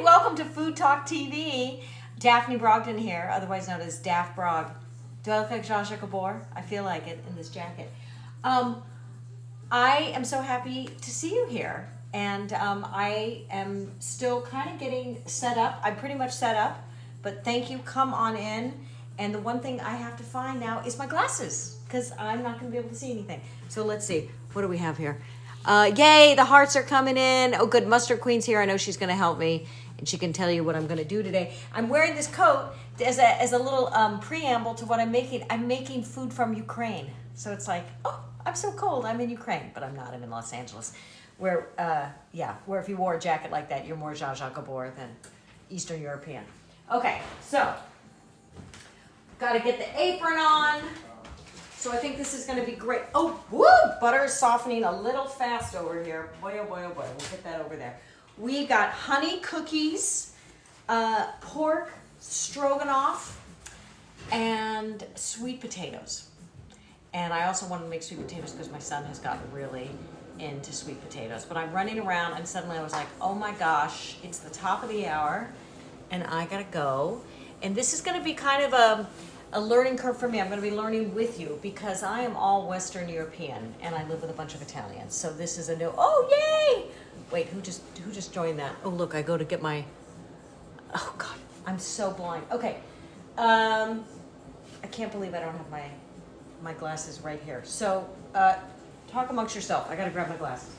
welcome to Food Talk TV. Daphne Brogdon here, otherwise known as Daph Brog. Do I look like Zsa Zsa Gabor? I feel like it in this jacket. I am so happy to see you here, and I am still kind of getting set up. I'm pretty much set up, but thank you. Come on in. And the one thing I have to find now is my glasses, because I'm not going to be able to see anything. So let's see. What do we have here? Yay, the hearts are coming in. Oh, good. Mustard Queen's here. I know she's going to help me, and she can tell you what I'm going to do today. I'm wearing this coat as a little preamble to what I'm making. I'm making food from Ukraine. So it's like, oh, I'm so cold. I'm in Ukraine, but I'm not. I'm in Los Angeles, where if you wore a jacket like that, you're more Zsa Zsa Gabor than Eastern European. Okay, so got to get the apron on. So I think this is going to be great. Oh, woo! Butter is softening a little fast over here. Boy, oh boy, oh boy. We'll get that over there. We got honey cookies, pork stroganoff, and sweet potatoes. And I also want to make sweet potatoes because my son has gotten really into sweet potatoes. But I'm running around, and suddenly I was like, oh my gosh, it's the top of the hour, and I got to go. And this is going to be kind of a learning curve for me. I'm going to be learning with you because I am all Western European and I live with a bunch of Italians. So this is a new, oh yay! Wait, who just joined that? Oh look, I go to get my, oh God, I'm so blind. Okay, I can't believe I don't have my glasses right here. So talk amongst yourself. I got to grab my glasses.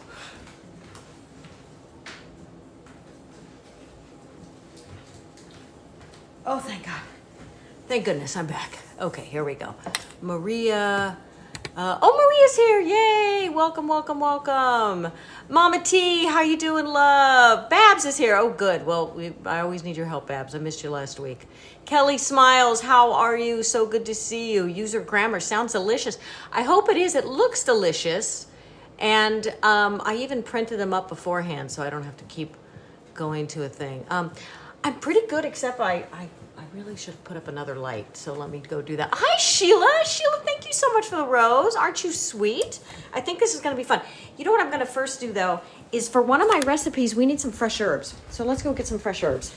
Oh, thank God. Thank goodness, I'm back. Okay, here we go. Maria. Maria's here. Yay. Welcome, welcome, welcome. Mama T, how you doing, love? Babs is here. Oh, good. Well, I always need your help, Babs. I missed you last week. Kelly Smiles, how are you? So good to see you. User grammar sounds delicious. I hope it is. It looks delicious. And I even printed them up beforehand so I don't have to keep going to a thing. I'm pretty good, except I really should have put up another light, so let me go do that. Hi, Sheila. Sheila, thank you so much for the rose. Aren't you sweet? I think this is going to be fun. You know what I'm going to first do, though, is for one of my recipes, we need some fresh herbs. So let's go get some fresh herbs,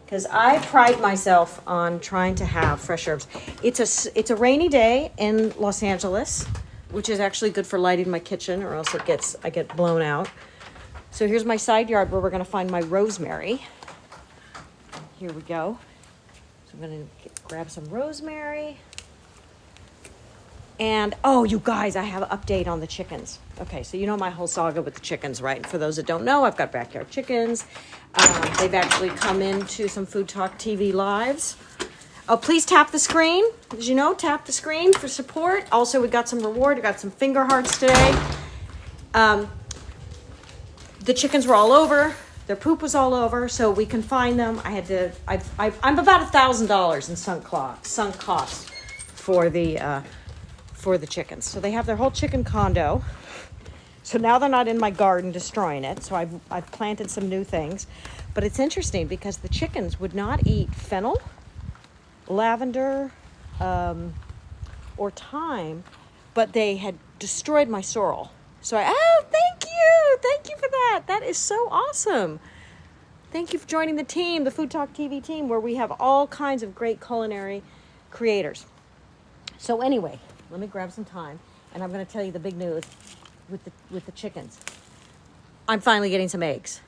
because I pride myself on trying to have fresh herbs. It's a rainy day in Los Angeles, which is actually good for lighting my kitchen, or else I get blown out. So here's my side yard where we're going to find my rosemary. Here we go. So I'm going to grab some rosemary. And, oh, you guys, I have an update on the chickens. Okay, so you know my whole saga with the chickens, right? For those that don't know, I've got backyard chickens. They've actually come into some Food Talk TV lives. Oh, please tap the screen. As you know, tap the screen for support. Also, we got some reward. We got some finger hearts today. The chickens were all over. Their poop was all over, so we can find them. I'm about $1,000 in sunk costs for the chickens. So they have their whole chicken condo. So now they're not in my garden destroying it. So I've planted some new things, but it's interesting because the chickens would not eat fennel, lavender, or thyme, but they had destroyed my sorrel. So thank you for that. That is so awesome. Thank you for joining the team, the Food Talk TV team, where we have all kinds of great culinary creators. So anyway, let me grab some time, and I'm going to tell you the big news with the chickens. I'm finally getting some eggs.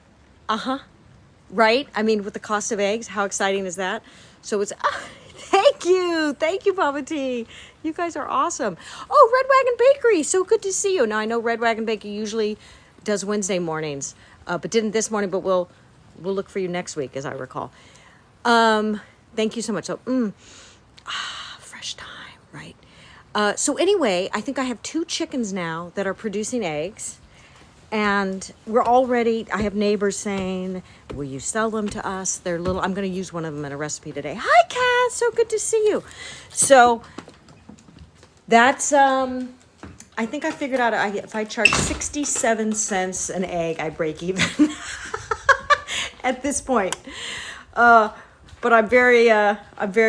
Right? I mean, with the cost of eggs, how exciting is that? So it's thank you, Baba T. You guys are awesome. Oh, Red Wagon Bakery, so good to see you. Now I know Red Wagon Bakery usually does Wednesday mornings, but didn't this morning. But we'll look for you next week, as I recall. Thank you so much. So, fresh time, right? So anyway, I think I have 2 chickens now that are producing eggs. And we're already, I have neighbors saying, will you sell them to us? They're little, I'm going to use one of them in a recipe today. Hi, Cass, so good to see you. So that's, I think I figured out if I charge 67 cents an egg, I break even at this point. But I'm very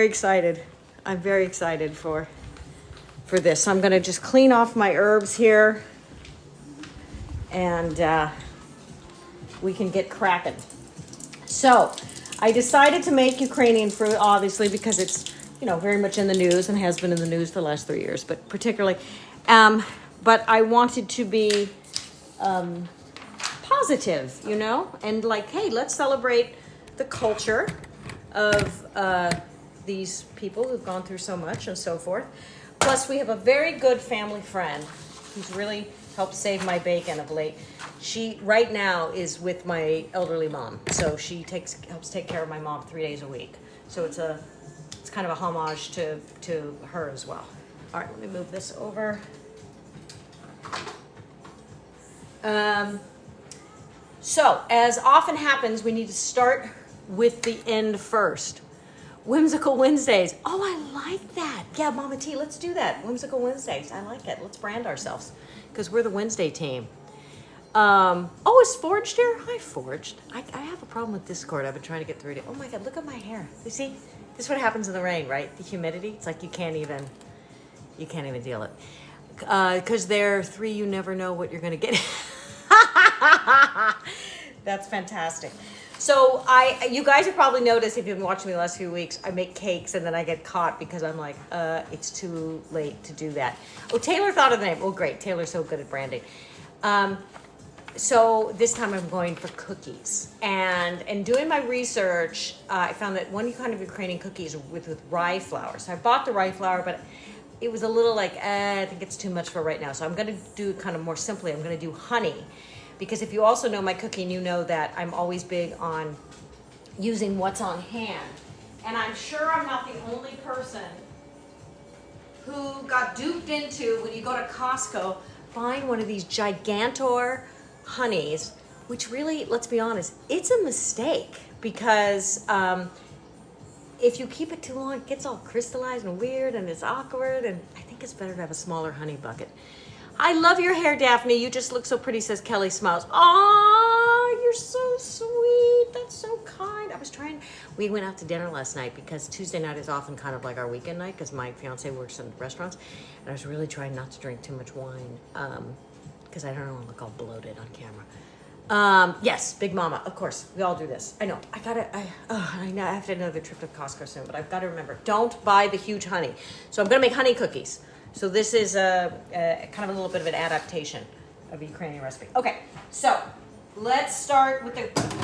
excited. I'm very excited for this. So I'm going to just clean off my herbs here. And we can get cracking. So I decided to make Ukrainian fruit, obviously, because it's, you know, very much in the news and has been in the news for the last 3 years, but particularly, but I wanted to be positive, you know, and like, hey, let's celebrate the culture of these people who've gone through so much and so forth. Plus, we have a very good family friend who's really helped save my bacon of late. She right now is with my elderly mom, so she helps take care of my mom 3 days a week. So it's kind of a homage to her as well. All right, let me move this over. So as often happens, we need to start with the end first. Whimsical Wednesdays. Oh, I like that. Yeah, Mama T, let's do that. Whimsical Wednesdays. I like it. Let's brand ourselves because we're the Wednesday team. Oh, is Forged here? Hi, Forged. I have a problem with Discord. I've been trying to get through to. Oh my God, look at my hair. You see? This is what happens in the rain, right? The humidity. It's like you can't even deal it. Because they're 3, you never know what you're going to get. That's fantastic. So you guys have probably noticed if you've been watching me the last few weeks, I make cakes and then I get caught because I'm like, it's too late to do that. Oh, Taylor thought of the name. Oh, great. Taylor's so good at branding. So this time I'm going for cookies. And doing my research, I found that one kind of Ukrainian cookies with rye flour. So I bought the rye flour, but it was a little like, I think it's too much for right now. So I'm going to do kind of more simply. I'm going to do honey. Because if you also know my cooking, you know that I'm always big on using what's on hand. And I'm sure I'm not the only person who got duped into, when you go to Costco, buying one of these Gigantor honeys, which really, let's be honest, it's a mistake. Because if you keep it too long, it gets all crystallized and weird and it's awkward. And I think it's better to have a smaller honey bucket. I love your hair, Daphne. You just look so pretty, says Kelly Smiles. Oh, you're so sweet. That's so kind. We went out to dinner last night because Tuesday night is often kind of like our weekend night because my fiance works in restaurants. And I was really trying not to drink too much wine because I don't want to look all bloated on camera. Yes, Big Mama, of course. We all do this. I know. I know I have to do another trip to Costco soon, but I've got to remember, don't buy the huge honey. So I'm going to make honey cookies. So this is a kind of a little bit of an adaptation of a Ukrainian recipe. Okay, so let's start with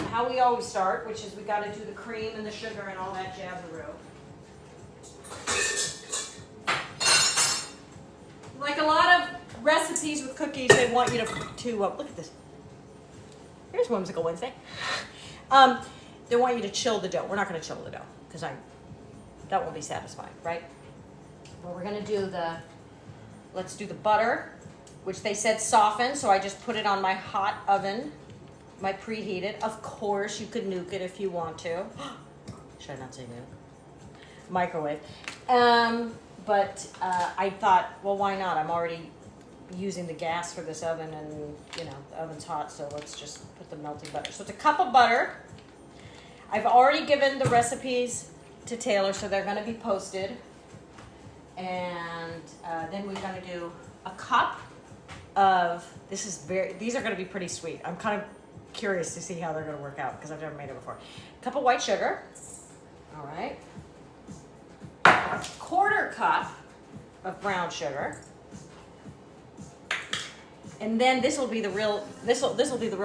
how we always start, which is we got to do the cream and the sugar and all that jazzaroo. Like a lot of recipes with cookies, they want you to look at this. Here's Whimsical Wednesday. They want you to chill the dough. We're not going to chill the dough because that won't be satisfying, right? But we're going to do let's do the butter, which they said soften, so I just put it on my hot oven, my preheated. Of course, you could nuke it if you want to. Should I not say nuke? Microwave. But I thought, well, why not? I'm already using the gas for this oven and, you know, the oven's hot, so let's just put the melting butter. So it's a cup of butter. I've already given the recipes to Taylor, so they're going to be posted. And then we're going to do a cup of, these are going to be pretty sweet. I'm kind of curious to see how they're going to work out because I've never made it before. A cup of white sugar. All right. A quarter cup of brown sugar. And then this will be the real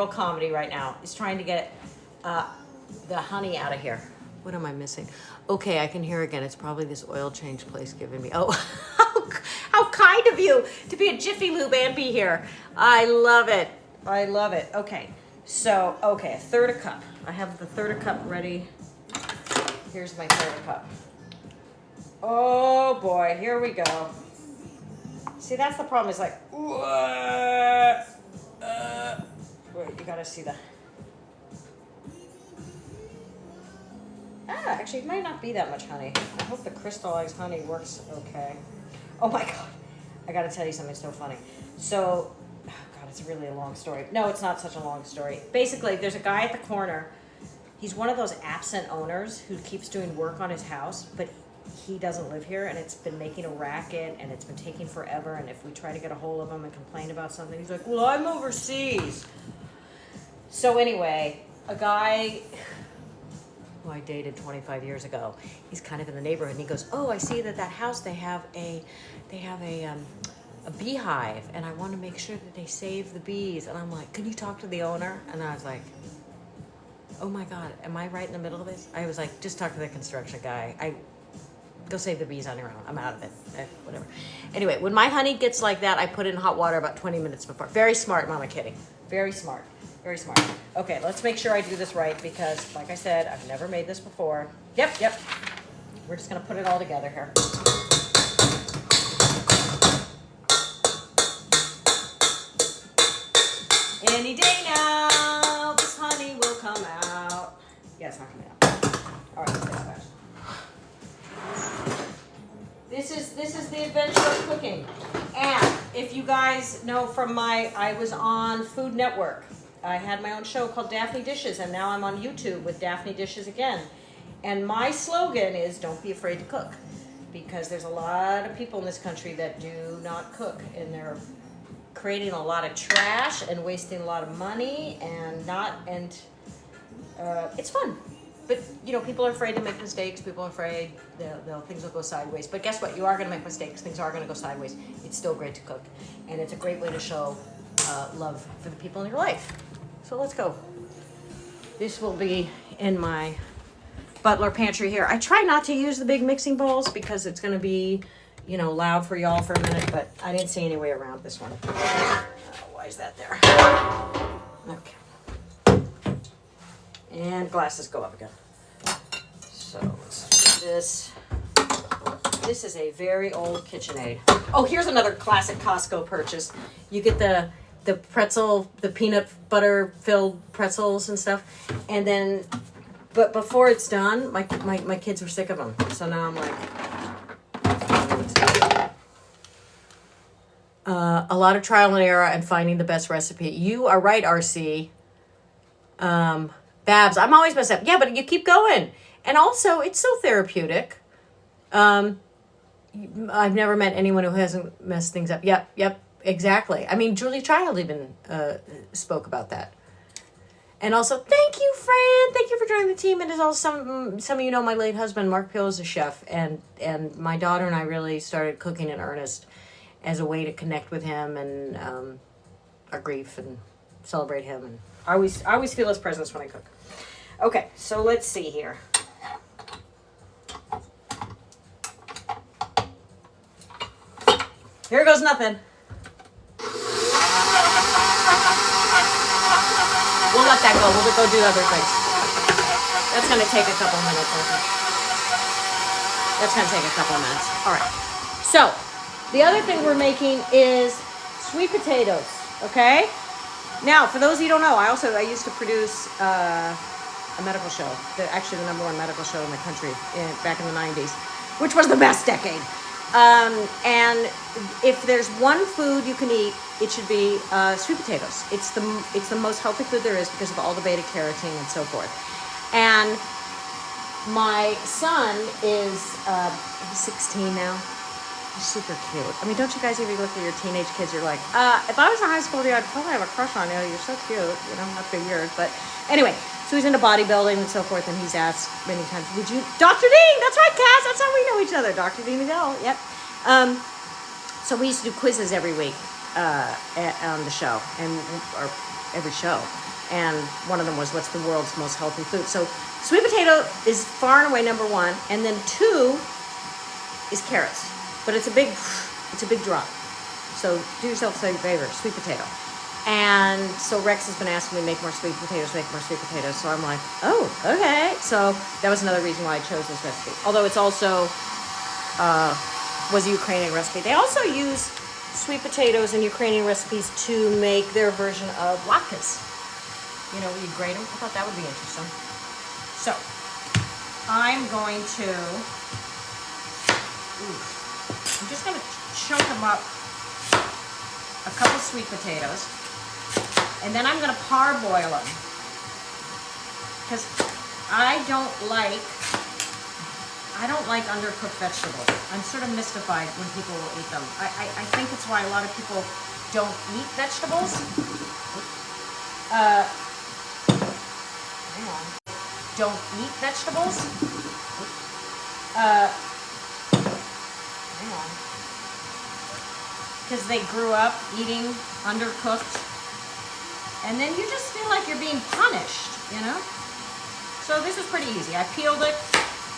comedy right now, is trying to get the honey out of here. What am I missing? Okay, I can hear again. It's probably this oil change place giving me. Oh, how kind of you to be a Jiffy Lube ampy here. I love it. I love it. Okay, so, a third a cup. I have the third a cup ready. Here's my third a cup. Oh boy, here we go. See, that's the problem. It's like, wait, you gotta see the. Actually, it might not be that much honey. I hope the crystallized honey works okay. Oh my God. I gotta tell you something so funny. So, oh God, it's really a long story. No, it's not such a long story. Basically, there's a guy at the corner. He's one of those absent owners who keeps doing work on his house, but he doesn't live here, and it's been making a racket, and it's been taking forever, and if we try to get a hold of him and complain about something, he's like, well, I'm overseas. So anyway, a guy who I dated 25 years ago. He's kind of in the neighborhood, and he goes, "Oh, I see that house they have a beehive, and I want to make sure that they save the bees." And I'm like, "Can you talk to the owner?" And I was like, "Oh my God, am I right in the middle of this?" I was like, "Just talk to the construction guy. Go save the bees on your own. I'm out of it." Whatever. Anyway, when my honey gets like that, I put it in hot water about 20 minutes before. Very smart, Mama Kitty. Very smart. Very smart. Okay, let's make sure I do this right because, like I said, I've never made this before. Yep. We're just going to put it all together here. Any day now, this honey will come out. Yeah, it's not coming out. All right, let's take that. This is the adventure of cooking. And if you guys know from I was on Food Network. I had my own show called Daphne Dishes, and now I'm on YouTube with Daphne Dishes Again. And my slogan is, don't be afraid to cook. Because there's a lot of people in this country that do not cook, and they're creating a lot of trash and wasting a lot of money, and it's fun. But, you know, people are afraid to make mistakes. People are afraid things will go sideways. But guess what? You are going to make mistakes. Things are going to go sideways. It's still great to cook. And it's a great way to show love for the people in your life. So let's go. This will be in my butler pantry here. I try not to use the big mixing bowls because it's going to be, you know, loud for y'all for a minute. But I didn't see any way around this one. Why is that there? Okay. And glasses go up again. So let's do this. This is a very old KitchenAid. Oh, here's another classic Costco purchase. You get the pretzel, the peanut butter filled pretzels and stuff. And then, but before it's done, my kids were sick of them. So now I'm like, a lot of trial and error and finding the best recipe. You are right, RC. Babs, I'm always messed up. Yeah, but you keep going. And also, it's so therapeutic. I've never met anyone who hasn't messed things up. Yep, exactly. I mean, Julie Child even spoke about that. And also, thank you, Fran. Thank you for joining the team. And as also some of you know, my late husband, Mark Pill, is a chef. And my daughter and I really started cooking in earnest as a way to connect with him and our grief and celebrate him. And I always feel his presence when I cook. Okay, so let's see here. Here goes nothing. We'll let that go. We'll go do other things. That's going to take a couple minutes, I think. That's going to take a couple minutes. All right. So, the other thing we're making is sweet potatoes, okay? Now, for those of you who don't know, I used to produce a medical show, actually the #1 medical show in the country back in the 90s, which was the best decade. And if there's one food you can eat, it should be sweet potatoes. It's the most healthy food there is because of all the beta carotene and so forth. And my son is he's 16 now. He's super cute. I mean, don't you guys even look at your teenage kids? You're like, if I was in high school with you, I'd probably have a crush on you. You're so cute. You know, not to be weird, but anyway. So he's into bodybuilding and so forth, and he's asked many times, would you, Dr. Dean, that's right, Cass, that's how we know each other, Dr. Dean Adele, yep. So we used to do quizzes every week on the show, or every show, and one of them was, what's the world's most healthy food? So sweet potato is far and away #1, and then 2 is carrots, but it's a big drop. So do yourself a favor, sweet potato. And so Rex has been asking me to make more sweet potatoes. So I'm like, oh, okay. So that was another reason why I chose this recipe. Although it's also was a Ukrainian recipe. They also use sweet potatoes in Ukrainian recipes to make their version of latkes. You know, you grate them. I thought that would be interesting. So I'm going to, I'm just going to chunk them up, a couple sweet potatoes. And then I'm going to parboil them, because I don't like undercooked vegetables. I'm sort of mystified when people will eat them. I think it's why a lot of people don't eat vegetables. Hang on. don't eat vegetables. Because they grew up eating undercooked. And then you just feel like you're being punished, you know? So this is pretty easy. I peeled it.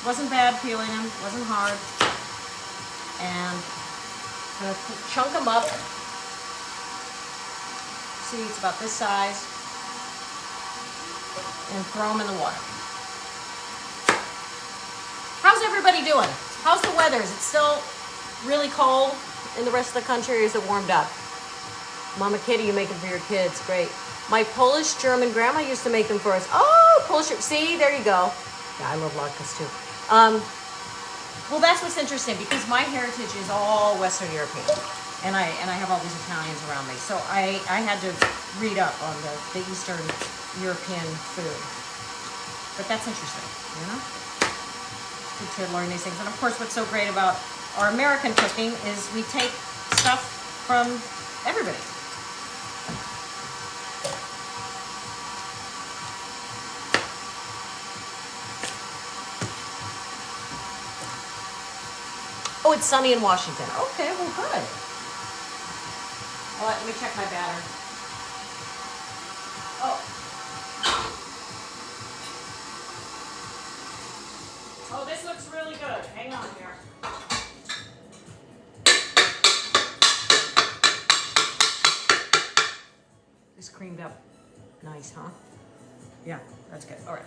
Wasn't bad peeling them. Wasn't hard. And I'm going to chunk them up. See, it's about this size. And throw them in the water. How's everybody doing? How's the weather? Is it still really cold in the rest of the country, or is it warmed up? Mama Kitty, you make them for your kids. Great. My Polish German grandma used to make them for us. Oh, Polish. See, there you go. Yeah, I love latkes too. Well, that's what's interesting, because my heritage is all Western European, and I have all these Italians around me. So I had to read up on the Eastern European food. But that's interesting, you know? Good to learn these things. And of course, what's so great about our American cooking is we take stuff from everybody. Oh, it's sunny in Washington. Okay, well, good. All right, let me check my batter. Oh. Oh, this looks really good. Hang on here. This creamed up nice, huh? Yeah, that's good. All right.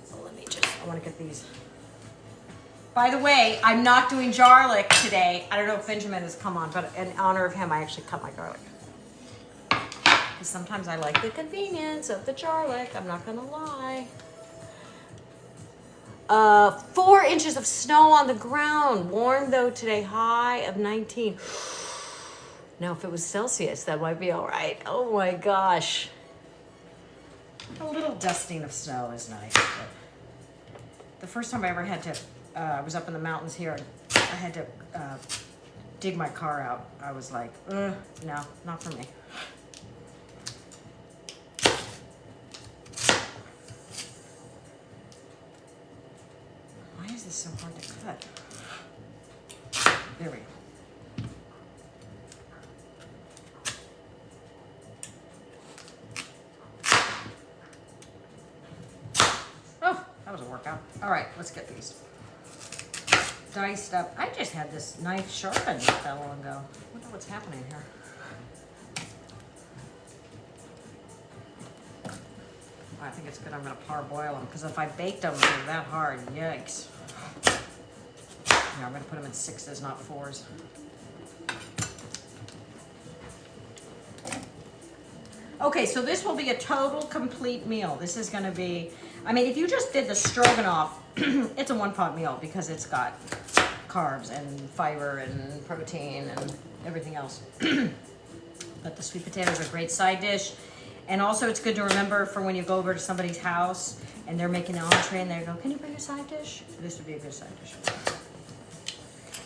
So let me just, I want to get these. By the way, I'm not doing garlic today. I don't know if Benjamin has come on, but in honor of him, I actually cut my garlic. Because sometimes I like the convenience of the garlic. I'm not going to lie. 4 inches of snow on the ground. Warm, though, today. High of 19. Now, if it was Celsius, that might be all right. Oh, my gosh. A little dusting of snow is nice. But the first time I ever had to... I was up in the mountains here, and I had to dig my car out. I was like, no, not for me. Why is this so hard to cut? There we go. Oh, that was a workout. All right, let's get these diced up. I just had this knife sharpened not that long ago. I wonder what's happening here. I think it's good I'm going to parboil them, because if I baked them, they're that hard. Yikes. Now I'm going to put them in 6s, not 4s. Okay, so this will be a total complete meal. This is going to be, I mean, if you just did the stroganoff, it's a one-pot meal because it's got carbs and fiber and protein and everything else. But the sweet potatoes are a great side dish. And also it's good to remember for when you go over to somebody's house and they're making an entree and they go, can you bring a side dish? This would be a good side dish.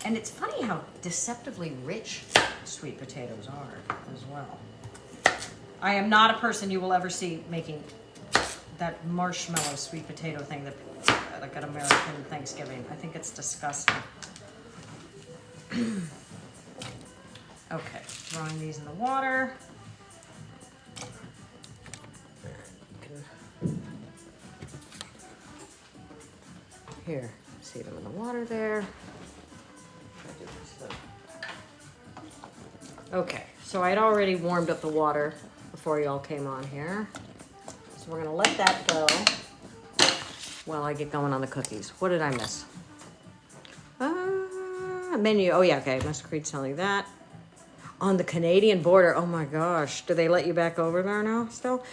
And it's funny how deceptively rich sweet potatoes are as well. I am not a person you will ever see making that marshmallow sweet potato thing that like at American Thanksgiving. I think it's disgusting. Okay, throwing these in the water. Here, see them in the water there. Okay, so I'd already warmed up the water before y'all came on here. So we're gonna let that go while I get going on the cookies. What did I miss? Menu, oh yeah, okay, must read something like that. On the Canadian border, oh my gosh, do they let you back over there now still?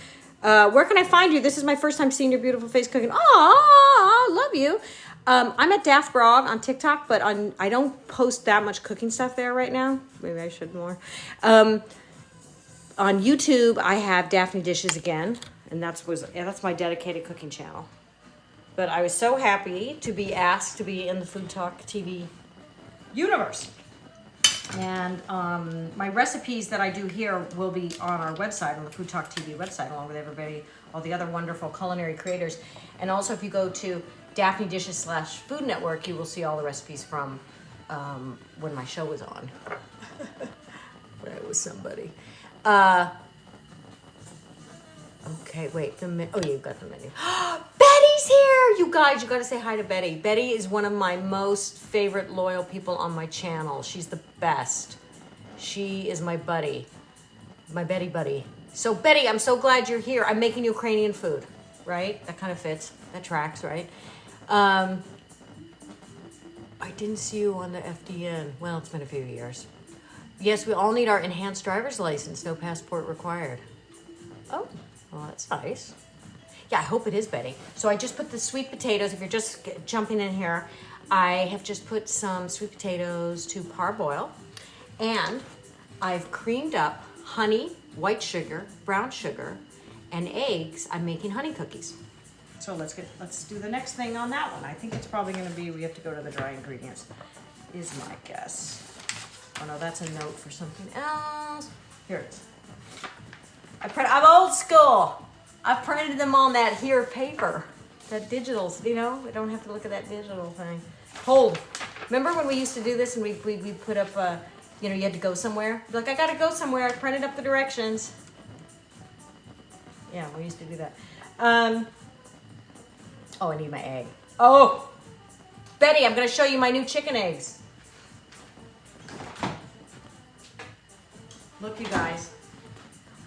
Where can I find you? This is my first time seeing your beautiful face cooking. Oh, I love you. I'm at Daphne Brogdon on TikTok, but I don't post that much cooking stuff there right now. Maybe I should more. On YouTube, I have Daphne Dishes Again, and that's my dedicated cooking channel. But I was so happy to be asked to be in the FoodTokTV universe. And my recipes that I do here will be on our website, on the FoodTokTV website, along with everybody, all the other wonderful culinary creators. And also, if you go to Daphne Dishes / Food Network, you will see all the recipes from when my show was on. When I was somebody. Okay, wait. Oh, yeah, you've got the menu. Betty's here! You guys, you got to say hi to Betty. Betty is one of my most favorite loyal people on my channel. She's the best. She is my buddy. My Betty buddy. So, Betty, I'm so glad you're here. I'm making Ukrainian food, right? That kind of fits. That tracks, right? I didn't see you on the FDN. Well, it's been a few years. Yes, we all need our enhanced driver's license. No passport required. Oh, well, that's nice. Yeah, I hope it is, Betty. So I just put the sweet potatoes. If you're just jumping in here, I have just put some sweet potatoes to parboil. And I've creamed up honey, white sugar, brown sugar, and eggs. I'm making honey cookies. So let's do the next thing on that one. I think it's probably going to be, we have to go to the dry ingredients, is my guess. Oh no, that's a note for something else. Here it is. I'm old school. I printed them on that here paper, that digital, you know, I don't have to look at that digital thing. Hold. Remember when we used to do this and we put up, you know, you had to go somewhere? Like, I got to go somewhere. I printed up the directions. Yeah, we used to do that. Oh, I need my egg. Oh, Betty, I'm going to show you my new chicken eggs. Look, you guys.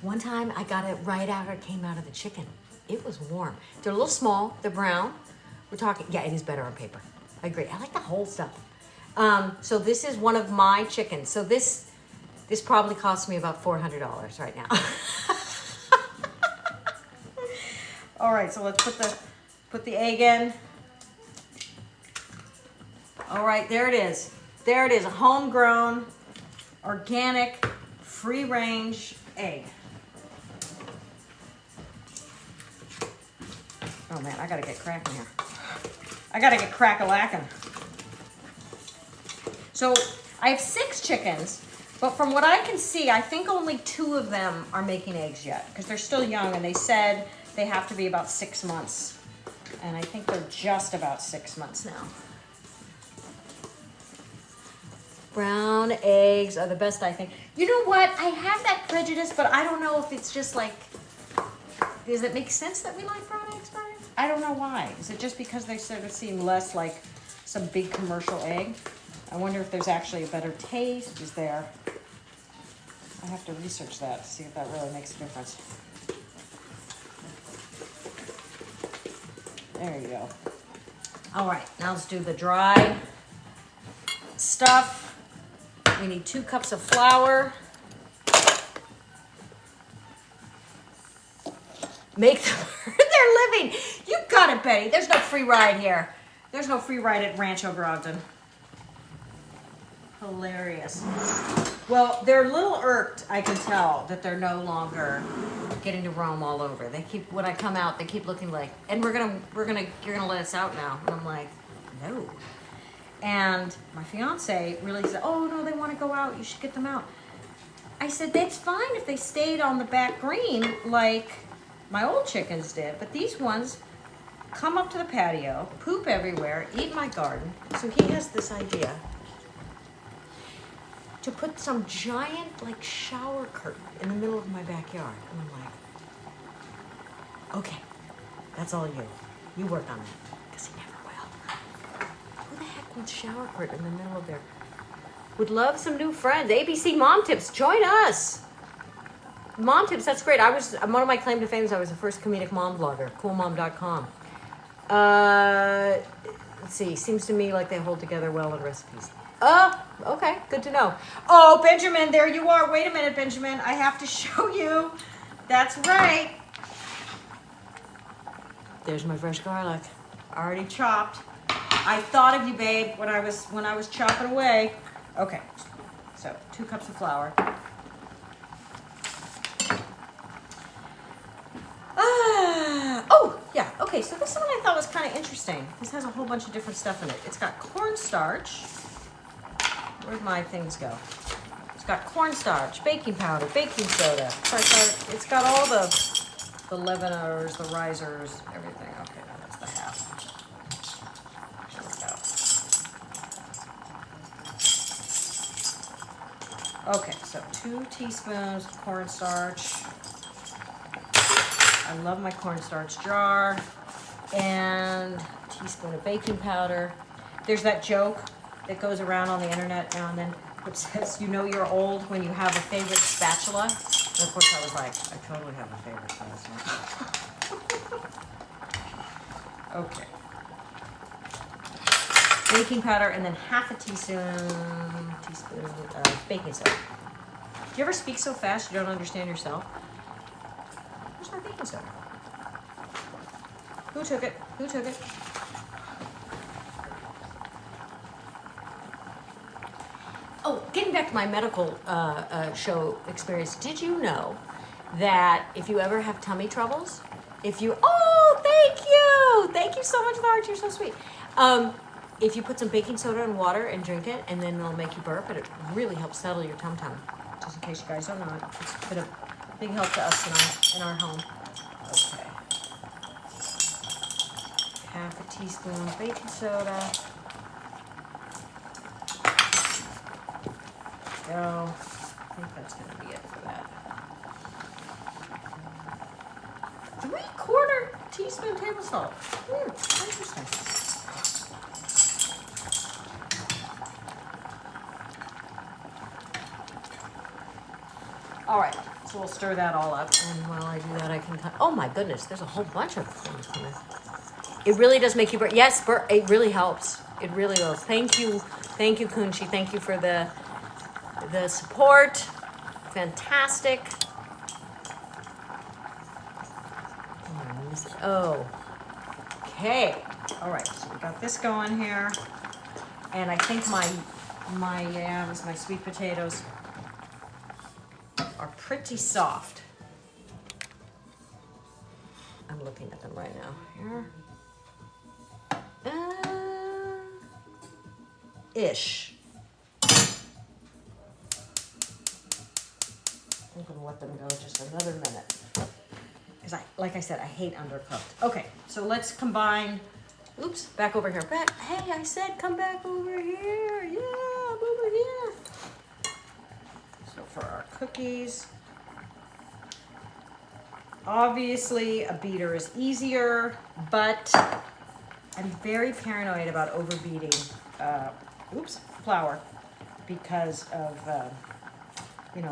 One time I got it right out, it came out of the chicken. It was warm. They're a little small, they're brown. We're talking, yeah, it is better on paper. I agree, I like the whole stuff. So this is one of my chickens. So this probably cost me about $400 right now. All right, so let's put the egg in. All right, there it is. There it is, a homegrown, organic, free-range egg. Oh man, I gotta get cracking here. I gotta get crack-a-lacking. So I have 6 chickens, but from what I can see, I think only 2 of them are making eggs yet because they're still young, and they said they have to be about 6 months. And I think they're just about 6 months now. Brown eggs are the best, I think. You know what? I have that prejudice, but I don't know if it's just like, does it make sense that we like brown eggs better? I don't know why. Is it just because they sort of seem less like some big commercial egg? I wonder if there's actually a better taste. Is there? I have to research that to see if that really makes a difference. There you go. All right, now let's do the dry stuff. We need 2 cups of flour. Make them earn their living. You got it, Betty. There's no free ride here. There's no free ride at Rancho Brogdon. Hilarious. Well, they're a little irked, I can tell, that they're no longer getting to roam all over. They keep, when I come out, they keep looking like, and you're gonna let us out now. And I'm like, no. And my fiance really said, oh no, they want to go out, you should get them out. I said, that's fine if they stayed on the back green like my old chickens did, but these ones come up to the patio, poop everywhere, eat my garden. So he has this idea to put some giant like shower curtain in the middle of my backyard. And I'm like, okay, that's all you. You work on that, because he never will. Who the heck wants shower curtain in the middle of there? Would love some new friends. ABC Mom Tips, join us. Mom Tips, that's great. One of my claim to fame is I was the first comedic mom blogger, coolmom.com. Let's see, seems to me like they hold together well in recipes. Okay, good to know. Oh, Benjamin, there you are. Wait a minute, Benjamin. I have to show you. That's right. There's my fresh garlic, already chopped. I thought of you, babe, when I was chopping away. Okay, so 2 cups of flour. Oh, yeah, okay, so this one I thought was kind of interesting. This has a whole bunch of different stuff in it. It's got cornstarch. Where'd my things go? got cornstarch, baking powder, baking soda. It's got all the leaveners, the risers, everything. Okay, now that's the half. There we go. Okay, so 2 teaspoons cornstarch. I love my cornstarch jar. And a teaspoon of baking powder. There's that joke that goes around on the internet now and then, which says, you know you're old when you have a favorite spatula. And of course I was like, I totally have a favorite spatula. Okay. Baking powder, and then half a teaspoon of baking soda. Do you ever speak so fast you don't understand yourself? Where's my baking soda? Who took it? Who took it? Oh, getting back to my medical show experience, did you know that if you ever have tummy troubles, thank you so much, Large, you're so sweet. If you put some baking soda in water and drink it, and then it'll make you burp, and it really helps settle your tum-tum. Just in case you guys don't know it, it's been a big help to us in our home. Okay. Half a teaspoon of baking soda. Go. I think that's going to be it for that. 3/4 teaspoon table salt. Interesting. All right, so we'll stir that all up, and while I do that, I can cut. Oh my goodness, there's a whole bunch of things coming. It really does make you burp. Yes, it really helps. It really does. Thank you, Kunchi. Thank you for the support. Fantastic. Oh, okay. All right, so we got this going here, and I think my yams, my sweet potatoes, are pretty soft. I'm looking at them right now. Here. Ish. I'm gonna let them go just another minute. Because like I said, I hate undercooked. Okay, so let's combine, back over here. Hey, I said come back over here. Yeah, I'm over here. So for our cookies, obviously a beater is easier, but I'm very paranoid about overbeating flour because of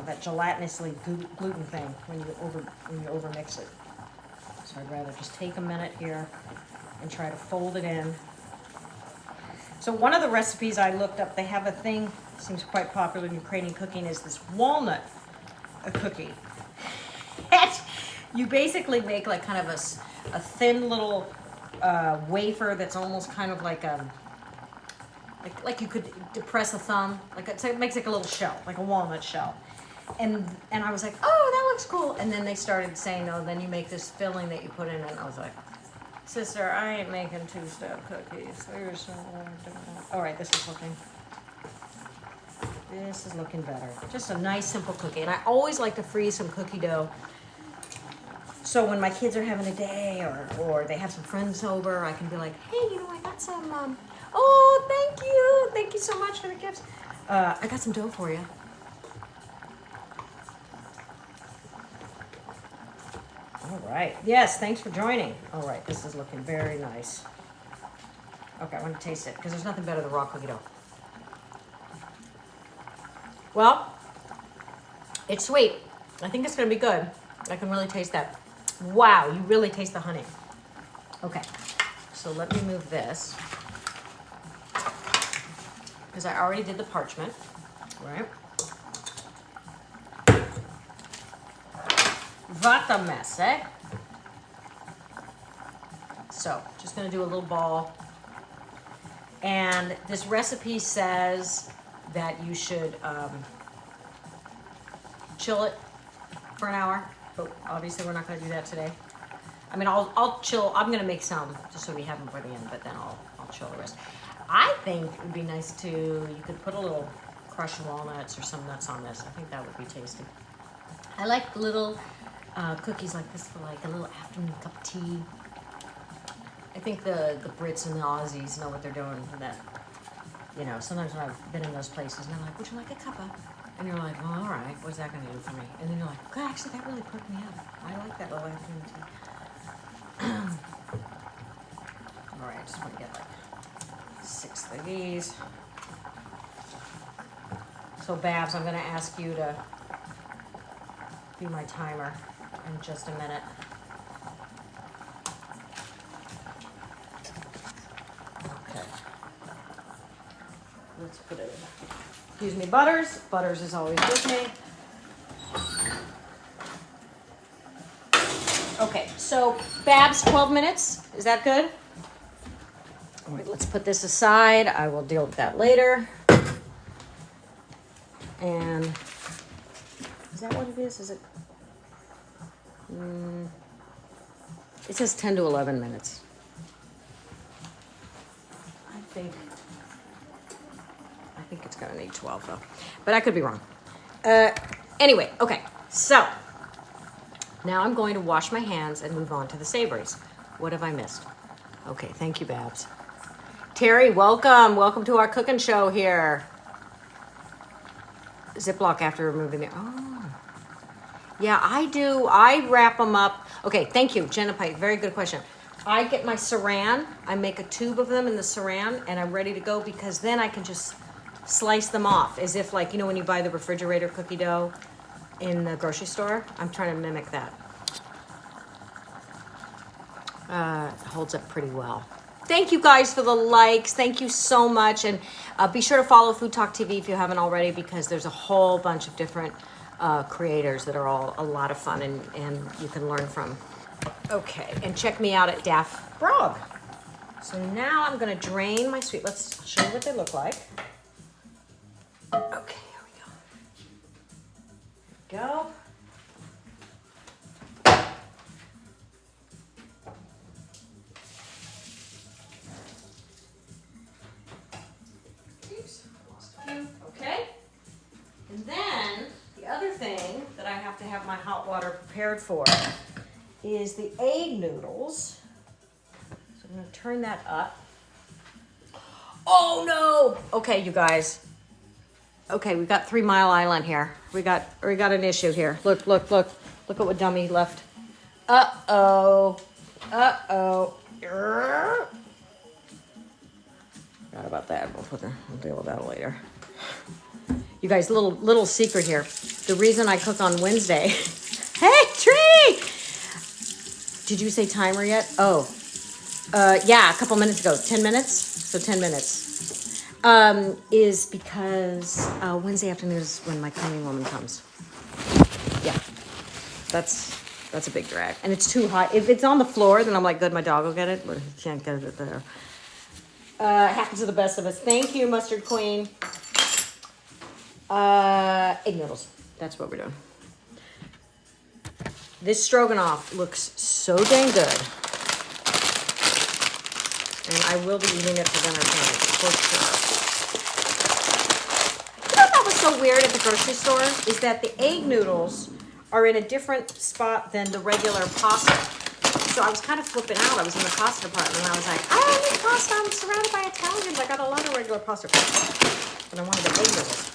that gelatinously gluten thing when you overmix it. So I'd rather just take a minute here and try to fold it in. So one of the recipes I looked up, they have a thing, seems quite popular in Ukrainian cooking, is this walnut cookie. You basically make like kind of a thin little wafer that's almost kind of like you could depress a thumb, it makes like a little shell, like a walnut shell. And I was like, oh, that looks cool. And then they started saying, no, then you make this filling that you put in. And I was like, sister, I ain't making 2-step cookies. There's no way I'm doing that. All right, this is looking better. Just a nice, simple cookie. And I always like to freeze some cookie dough. So when my kids are having a day or they have some friends over, I can be like, hey, I got some, oh, thank you. Thank you so much for the gifts. I got some dough for you. All right. Yes, thanks for joining. All right, this is looking very nice. Okay, I want to taste it because there's nothing better than raw cookie dough. Well, it's sweet. I think it's going to be good. I can really taste that. Wow, you really taste the honey. Okay, so let me move this because I already did the parchment, right? Vata messe. So, just going to do a little ball. And this recipe says that you should chill it for an hour. But obviously, we're not going to do that today. I mean, I'll chill. I'm going to make some just so we have them for the end, but then I'll chill the rest. I think it would be nice you could put a little crushed walnuts or some nuts on this. I think that would be tasty. I like little cookies like this for like a little afternoon cup of tea. I think the Brits and the Aussies know what they're doing for that. You know, sometimes when I've been in those places and they're like, would you like a cuppa? And you're like, well, all right, what's that going to do for me? And then you're like, God, actually, that really perked me up. I like that little afternoon tea. All right, I just want to get like 6 of these. So, Babs, I'm going to ask you to be my timer in just a minute. Okay. Let's put it in. Excuse me, Butters. Butters is always with me. Okay, so Babs, 12 minutes. Is that good? All right, let's put this aside. I will deal with that later. And is that what it is? Is it? It says 10 to 11 minutes. I think it's gonna need 12 though, but I could be wrong. Anyway, okay, so now I'm going to wash my hands and move on to the savories. What have I missed? Okay, thank you, Babs. Terry, welcome. Welcome to our cooking show here. Ziploc after removing the, oh. Yeah, I do. I wrap them up. Okay, thank you, Jenna Pike. Very good question. I get my saran. I make a tube of them in the saran, and I'm ready to go because then I can just slice them off as if, like, you know, when you buy the refrigerator cookie dough in the grocery store. I'm trying to mimic that. It holds up pretty well. Thank you guys for the likes. Thank you so much. And be sure to follow Food Talk TV if you haven't already, because there's a whole bunch of different creators that are all a lot of fun and you can learn from. Okay, and check me out at Daphne Brogdon. So now I'm going to drain my sweet. I'll show you what they look like. Okay, here we go. There we go. Okay. And then the other thing that I have to have my hot water prepared for is the egg noodles. So I'm going to turn that up. Oh no! Okay, you guys. Okay, we've got 3 Mile Island here. We got an issue here. Look. Look at what Dummy left. Uh-oh. Uh-oh. Forgot about that. We'll deal with that later. You guys, little secret here. The reason I cook on Wednesday. Hey, Tree! Did you say timer yet? Oh. Yeah, a couple minutes ago. 10 minutes? So 10 minutes. Is because Wednesday afternoon is when my cleaning woman comes. Yeah. That's a big drag. And it's too hot. If it's on the floor, then I'm like, good, my dog will get it, but he can't get it there. Happens to the best of us. Thank you, Mustard Queen. Egg noodles. That's what we're doing. This stroganoff looks so dang good. And I will be eating it for dinner tonight, for sure. You know what was so weird at the grocery store? Is that the egg noodles are in a different spot than the regular pasta. So I was kind of flipping out. I was in the pasta department and I was like, I don't need pasta. I'm surrounded by Italians. I got a lot of regular pasta. But I wanted the egg noodles.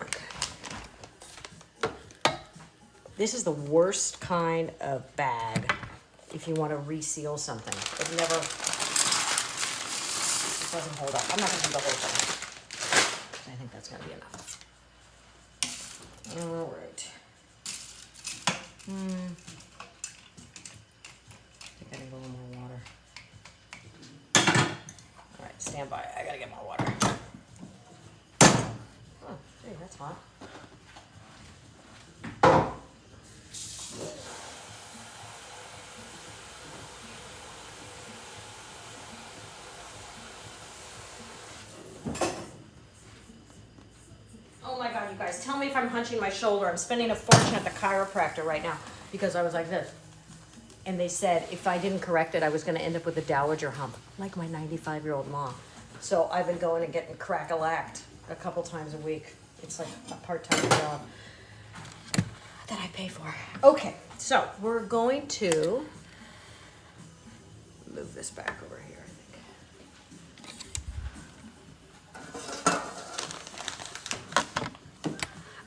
Okay. This is the worst kind of bag if you want to reseal something. It never doesn't hold up. I'm not going to do the whole thing. I think that's going to be enough. All right. I think I need a little more water. All right, stand by. I got to get more water. Oh, gee, that's hot. Oh my God, you guys, tell me if I'm hunching my shoulder. I'm spending a fortune at the chiropractor right now because I was like this. And they said if I didn't correct it, I was going to end up with a dowager hump, like my 95-year-old mom. So I've been going and getting crack-a-lacked a couple times a week. It's like a part-time job that I pay for. Okay, so we're going to move this back over here, I think.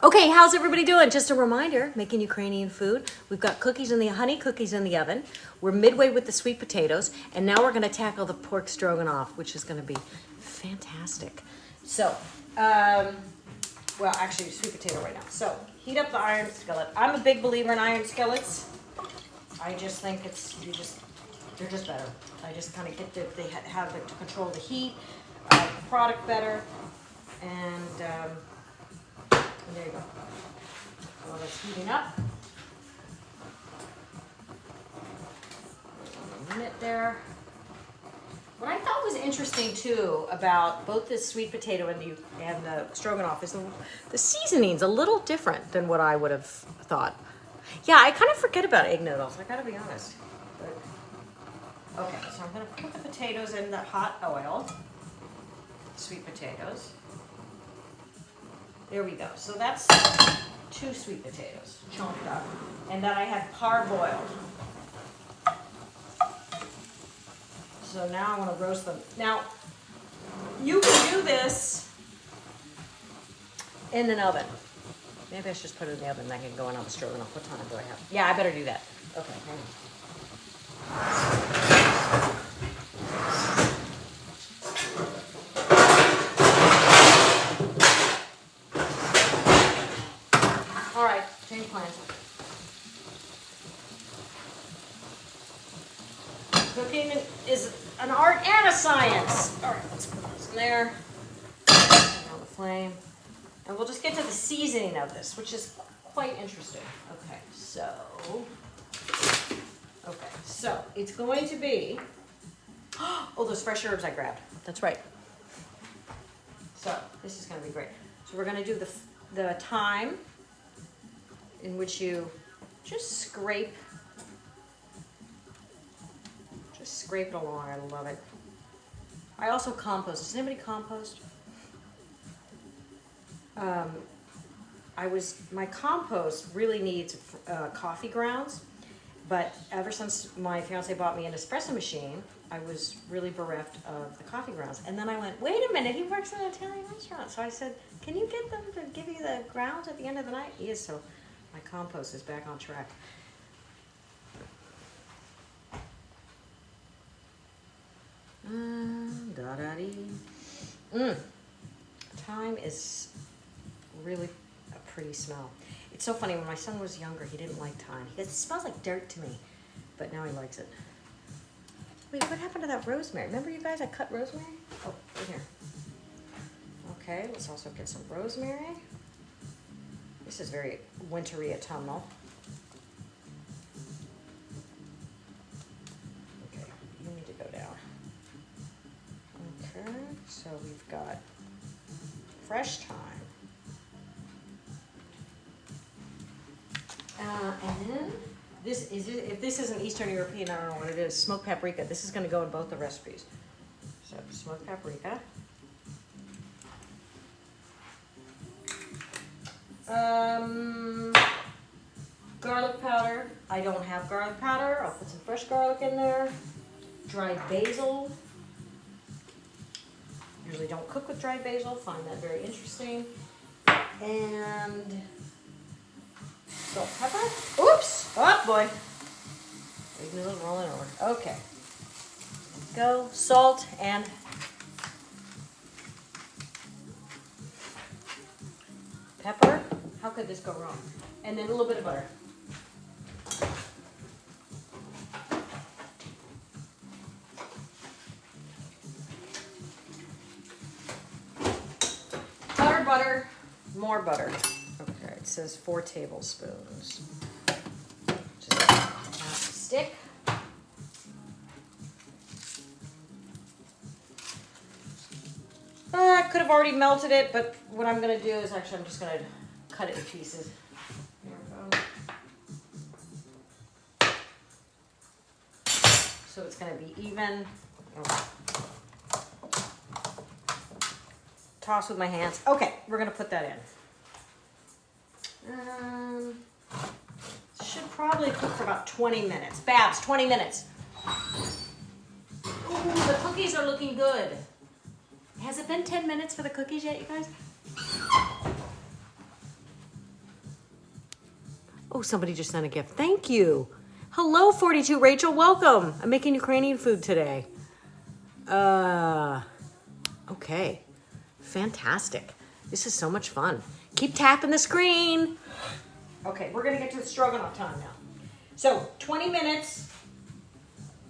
Okay, how's everybody doing? Just a reminder, making Ukrainian food. We've got cookies in the honey cookies in the oven. We're midway with the sweet potatoes, and now we're gonna tackle the pork stroganoff, which is gonna be fantastic. So, well, actually, sweet potato right now. So, heat up the iron skillet. I'm a big believer in iron skillets. I just think they're just better. I just kind of get they have to control the heat, the product better, and there you go. Well, it's heating up. A minute there. What I thought was interesting too about both the sweet potato and the stroganoff is the seasoning's a little different than what I would have thought. Yeah, I kind of forget about egg noodles. I gotta be honest. But, okay, so I'm gonna put the potatoes in the hot oil. Sweet potatoes. There we go. So that's 2 sweet potatoes chopped up, and then I had parboiled. So now I want to roast them. Now, you can do this in an oven. Maybe I should just put it in the oven and I can go in on the stroganoff. What time do I have? Yeah, I better do that. Okay, hang on. All right, change plans. Cooking is an art and a science. All right, let's put this in there. Turn on the flame. And we'll just get to the seasoning of this, which is quite interesting. Okay, so it's going to be, oh, those fresh herbs I grabbed. That's right. So this is going to be great. So we're going to do the thyme, in which you just scrape it along. I love it. I also compost. Does anybody compost? My compost really needs coffee grounds, but ever since my fiance bought me an espresso machine, I was really bereft of the coffee grounds. And then I went, wait a minute, he works in an Italian restaurant. So I said, can you get them to give you the grounds at the end of the night? Yes, so my compost is back on track. Thyme is really a pretty smell. It's so funny, when my son was younger, he didn't like thyme. He goes, it smells like dirt to me, but now he likes it. Wait, what happened to that rosemary? Remember, you guys, I cut rosemary? Oh, right here. Okay, let's also get some rosemary. This is very wintry autumnal. Okay, you need to go down. Okay, so we've got fresh thyme. And then this is, if this isn't Eastern European, I don't know what it is. Smoked paprika. This is going to go in both the recipes. So smoked paprika. Garlic powder. I don't have garlic powder. I'll put some fresh garlic in there. Dried basil. Usually don't cook with dried basil. Find that very interesting. And salt, pepper. Oops! Oh boy. Big noodles rolling over. Okay. Go. Salt and pepper. How could this go wrong? And then a little bit of butter. Butter, more butter. Okay, it says 4 tablespoons. Just half a stick. I could have already melted it, but what I'm going to do is actually I'm just going to cut it in pieces. Here we go. So it's going to be even. Oh. toss with my hands. Okay, we're gonna put that in. Should probably cook for about 20 minutes. Babs, 20 minutes. Ooh, the cookies are looking good. Has it been 10 minutes for the cookies yet, you guys? Oh, somebody just sent a gift. Thank you. Hello, 42 Rachel. Welcome. I'm making Ukrainian food today. Okay. Fantastic. This is so much fun. Keep tapping the screen. Okay, we're gonna get to the stroganoff time now. So 20 minutes.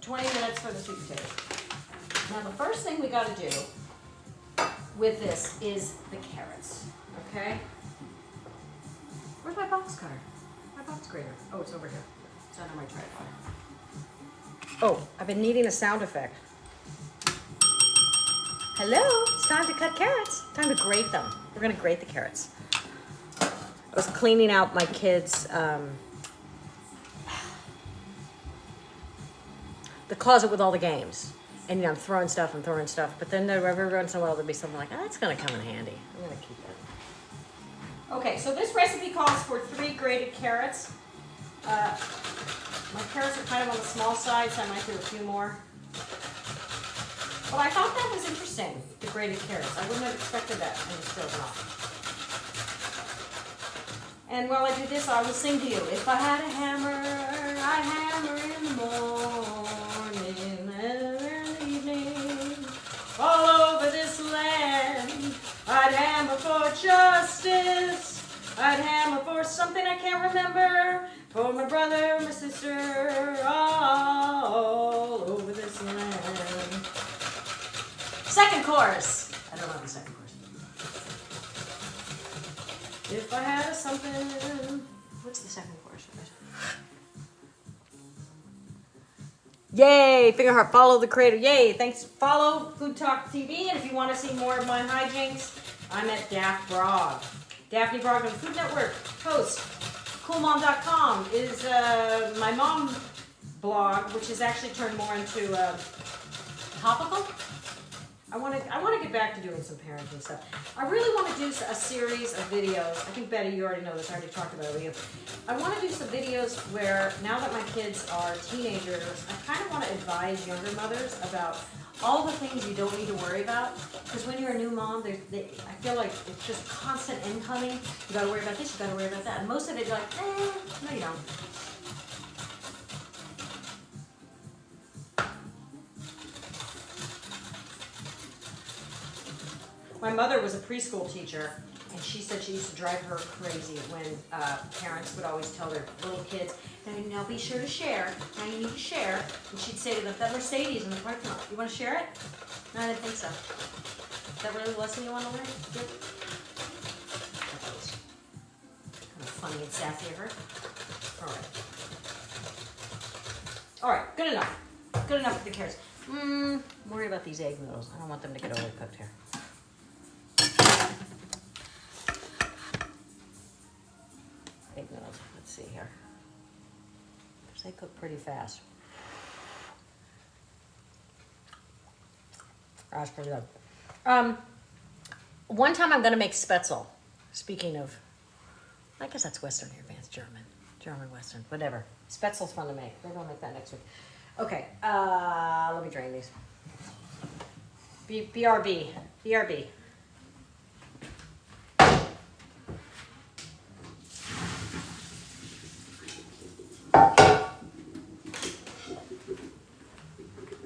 20 minutes for the sweet potatoes. Now the first thing we gotta do with this is the carrots. Okay? Where's my box cutter? My box grater. Oh, it's over here. It's under my tripod. Oh, I've been needing a sound effect. Hello, it's time to cut carrots. Time to grate them. We're gonna grate the carrots. I was cleaning out my kids' the closet with all the games. And I'm throwing stuff, but then every once in a while there'll be something like, oh, that's gonna come in handy. I'm gonna keep it. Okay, so this recipe calls for 3 grated carrots. My carrots are kind of on the small side, so I might do a few more. But I thought that was interesting, the grated carrots. I wouldn't have expected that in the stroganoff. And while I do this, I will sing to you. If I had a hammer, I'd hammer in the morning and in the evening. All over this land, I'd hammer for justice. I'd hammer for something I can't remember. For my brother, my sister, all over this land. Second chorus. I don't know the second chorus. If I had something. What's the second chorus? Yay! Finger heart. Follow the creator. Yay! Thanks. Follow FoodTokTV. And if you want to see more of my hijinks, I'm at Daphne Brogdon Food Network. Host. CoolMom.com is my mom blog, which has actually turned more into topical. I want to get back to doing some parenting stuff. I really want to do a series of videos. I think, Betty, you already know this. I already talked about it with you. I want to do some videos where, now that my kids are teenagers, I kind of want to advise younger mothers about all the things you don't need to worry about. Because when you're a new mom, I feel like it's just constant incoming. You got to worry about this, you got to worry about that. And most of it, you're like, no, you don't. My mother was a preschool teacher, and she said she used to drive her crazy when parents would always tell their little kids, now be sure to share, now you need to share. And she'd say to them, that Mercedes in the parking lot, you want to share it? No, I didn't think so. Is that really the lesson you want to learn? Good. That was kind of funny and sassy of her. All right, good enough. Good enough with the carrots. I'm worried about these egg noodles. I don't want them to get overcooked here. Egg noodles. Let's see here. They cook pretty fast. That's pretty good. One time I'm going to make spätzle. Speaking of, I guess that's Western Advanced German. German Western, whatever. Spätzle's fun to make. We're going to make that next week. Okay, let me drain these. BRB.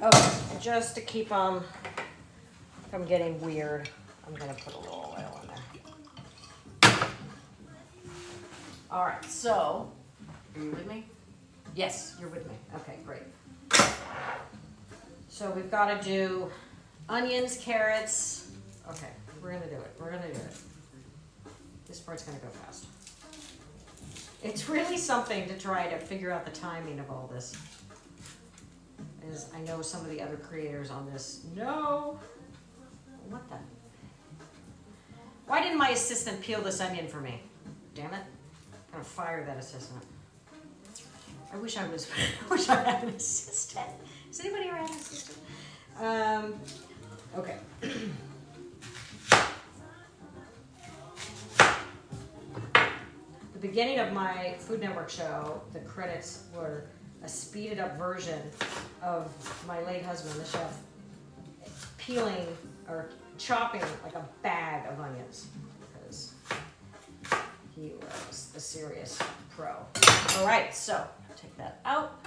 Oh, and just to keep them from getting weird, I'm going to put a little oil in there. All right, so, are you with me? Yes, you're with me. Okay, great. So we've got to do onions, carrots. Okay, we're going to do it. This part's going to go fast. It's really something to try to figure out the timing of all this. As I know some of the other creators on this. No! What the? Why didn't my assistant peel this onion for me? Damn it. I'm going to fire that assistant. I wish I had an assistant. Does anybody ever have an assistant? Okay. beginning of my Food Network show, the credits were a speeded up version of my late husband, the chef, peeling or chopping like a bag of onions because he was a serious pro. All right, so take that out.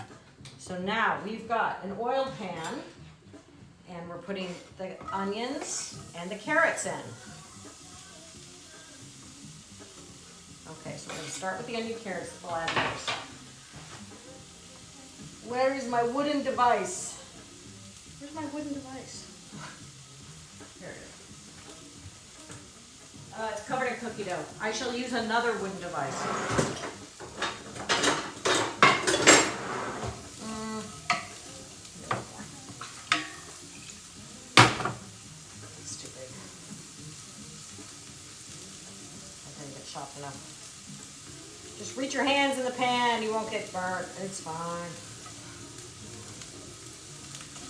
So now we've got an oiled pan and we're putting the onions and the carrots in. Okay, so we're going to start with the onion carrots. We'll add those. Where is my wooden device? Where's my wooden device? Here it is. It's covered in cookie dough. I shall use another wooden device. It's too big. I didn't get chopped enough. Just reach your hands in the pan, you won't get burnt. It's fine.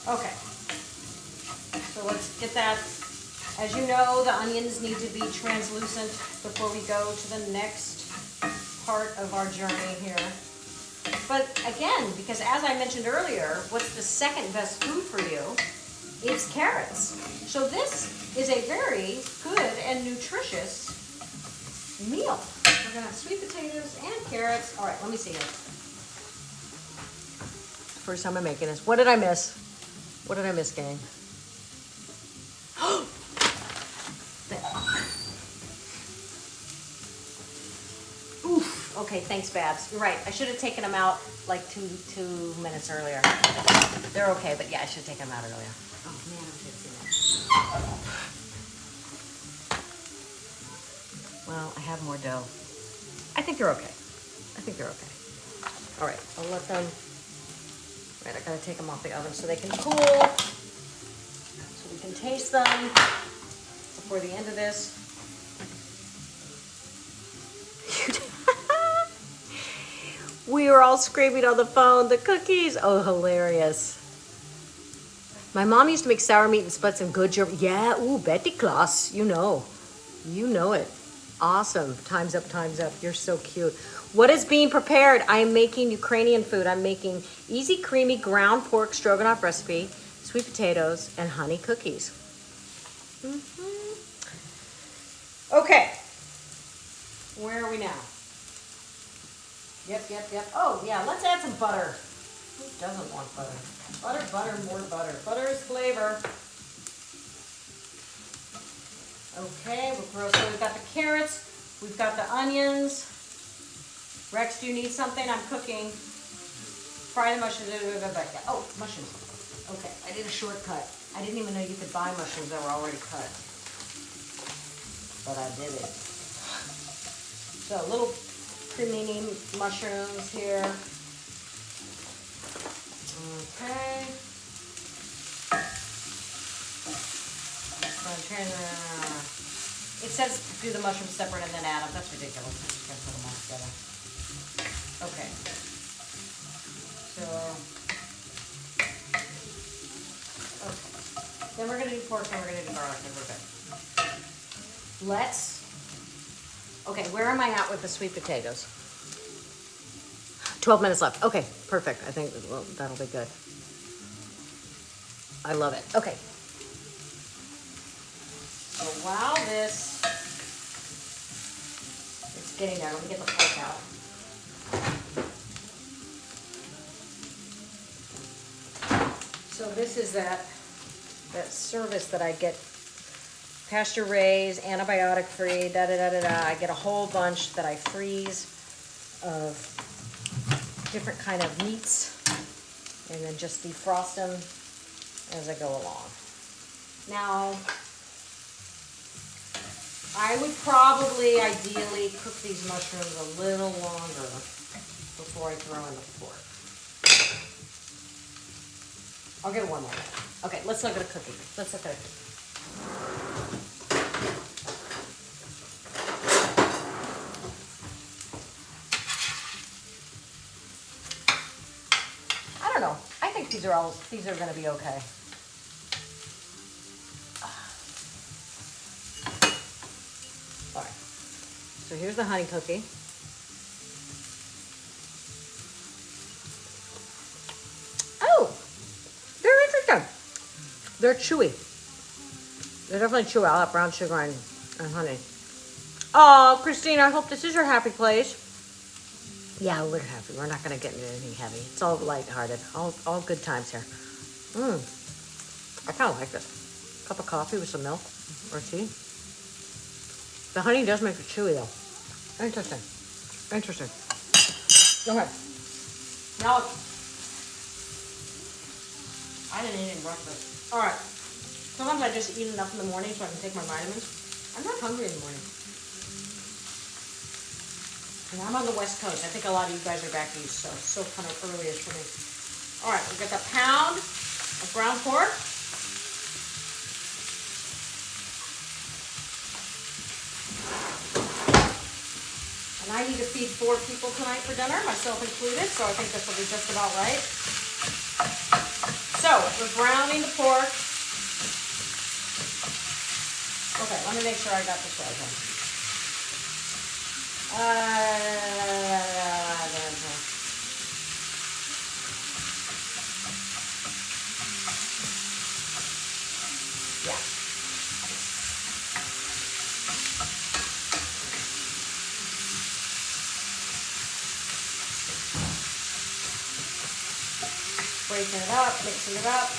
Okay. So let's get that. As you know, the onions need to be translucent before we go to the next part of our journey here. But again, because as I mentioned earlier, what's the second best food for you? It's carrots. So this is a very good and nutritious meal. We're gonna have sweet potatoes and carrots. All right, let me see here. First time I'm making this. What did I miss? What did I miss, gang? Oof. Okay, thanks, Babs. You're right. I should have taken them out like two minutes earlier. They're okay, but yeah, I should have taken them out earlier. Oh man, I'm tipsy now. Well, I have more dough. I think they're okay. I think they're okay. All right, I'll let them. Right, I gotta take them off the oven so they can cool, so we can taste them before the end of this. We were all screaming on the phone, the cookies. Oh, hilarious. My mom used to make sour meat and spuds and good German. Yeah, ooh, Betty Claus, you know. You know it. Awesome. Time's up, time's up. You're so cute. What is being prepared? I am making Ukrainian food. I'm making easy, creamy ground pork stroganoff recipe, sweet potatoes, and honey cookies. Okay. Where are we now? Yep. Oh, yeah, let's add some butter. Who doesn't want butter? Butter, more butter. Butter is flavor. Okay, we'll grow. So we've got the carrots, we've got the onions. Rex, do you need something? I'm cooking. Fry the mushrooms. Oh, mushrooms. Okay, I did a shortcut. I didn't even know you could buy mushrooms that were already cut. But I did it. So little cremini mushrooms here. Okay. So I'm trying to... It says do the mushrooms separate and then add them. That's ridiculous. I'm just going to put them all together. Okay. So... Okay. Then we're going to do pork and we're going to do garlic and we're good. Let's... Okay, where am I at with the sweet potatoes? 12 minutes left. Okay, perfect. I think that'll be good. I love it. Okay. So while this is getting there, let me get the pork out. So this is that service that I get. Pasture raised, antibiotic free, I get a whole bunch that I freeze of different kind of meats and then just defrost them as I go along. Now, I would probably ideally cook these mushrooms a little longer before I throw in the pork. I'll give it one more minute. Okay, let's look at a cookie. I don't know. I think these are going to be okay. All right. So here's the honey cookie. They're chewy. They're definitely chewy. I'll have brown sugar and honey. Oh, Christine, I hope this is your happy place. Yeah, we're happy. We're not going to get into anything heavy. It's all lighthearted. All good times here. I kind of like this. Cup of coffee with some milk or tea. The honey does make it chewy, though. Interesting. Interesting. Go ahead. Now, I didn't eat any breakfast. All right. Sometimes I just eat enough in the morning so I can take my vitamins. I'm not hungry in the morning. And I'm on the West Coast. I think a lot of you guys are back east, so it's still kind of early-ish for me. All right, we've got the pound of ground pork. And I need to feed 4 people tonight for dinner, myself included, so I think this will be just about right. So, we're browning the pork. Okay, let me make sure I got this right here. Yeah. Breaking it up, mixing it up.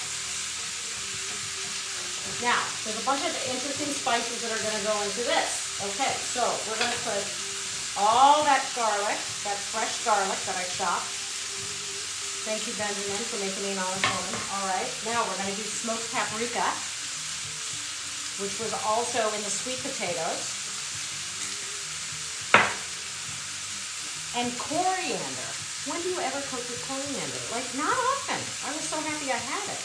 Now, there's a bunch of interesting spices that are going to go into this. Okay, so we're going to put all that garlic, that fresh garlic that I chopped. Thank you, Benjamin, for making me an honest woman. All right, now we're going to do smoked paprika, which was also in the sweet potatoes. And coriander. When do you ever cook with coriander? Like, not often. I was so happy I had it.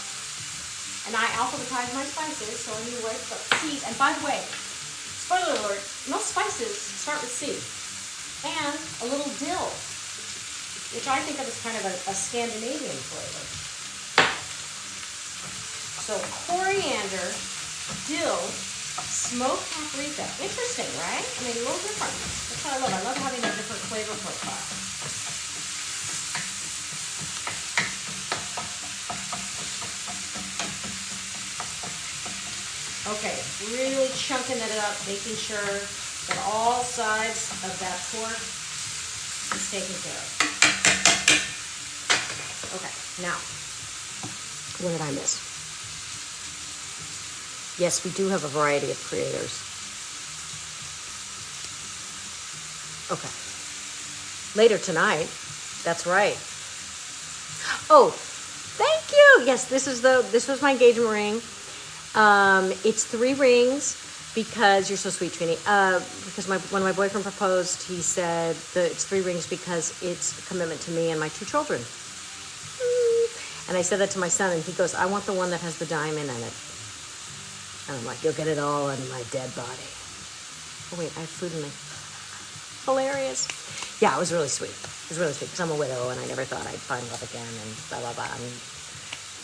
And I alphabetized my spices, so I knew where to put C's. And by the way, spoiler alert, most spices start with C. And a little dill, which I think of as kind of a Scandinavian flavor. So coriander, dill, smoked paprika. Interesting, right? I mean, a little different. That's what I love. I love having a different flavor profile. Okay, really chunking it up, making sure that all sides of that pork is taken care of. Okay, now, what did I miss? Yes, we do have a variety of creators. Okay. Later tonight, that's right. Oh, thank you. Yes, this was my engagement ring. It's 3 rings because you're so sweet, Trini. Because when my boyfriend proposed, he said that it's 3 rings because it's a commitment to me and my 2 children. And I said that to my son, and he goes, "I want the one that has the diamond in it." And I'm like, "You'll get it all in my dead body." Oh wait, I have food in me. Hilarious. Yeah, it was really sweet. It was really sweet because I'm a widow and I never thought I'd find love again and blah blah blah. And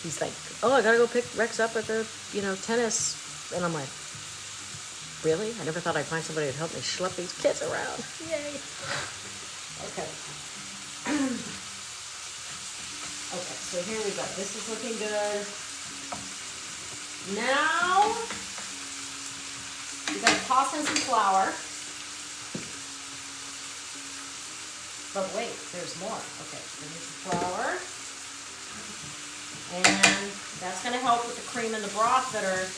he's like, "Oh, I gotta go pick Rex up at the, tennis." And I'm like, "Really? I never thought I'd find somebody who'd help me schlep these kids around." Yay. Okay. Okay, so here we go. This is looking good. Now, you gotta toss in some flour. But wait, there's more. Okay, so there's some flour. And that's going to help with the cream and the broth that are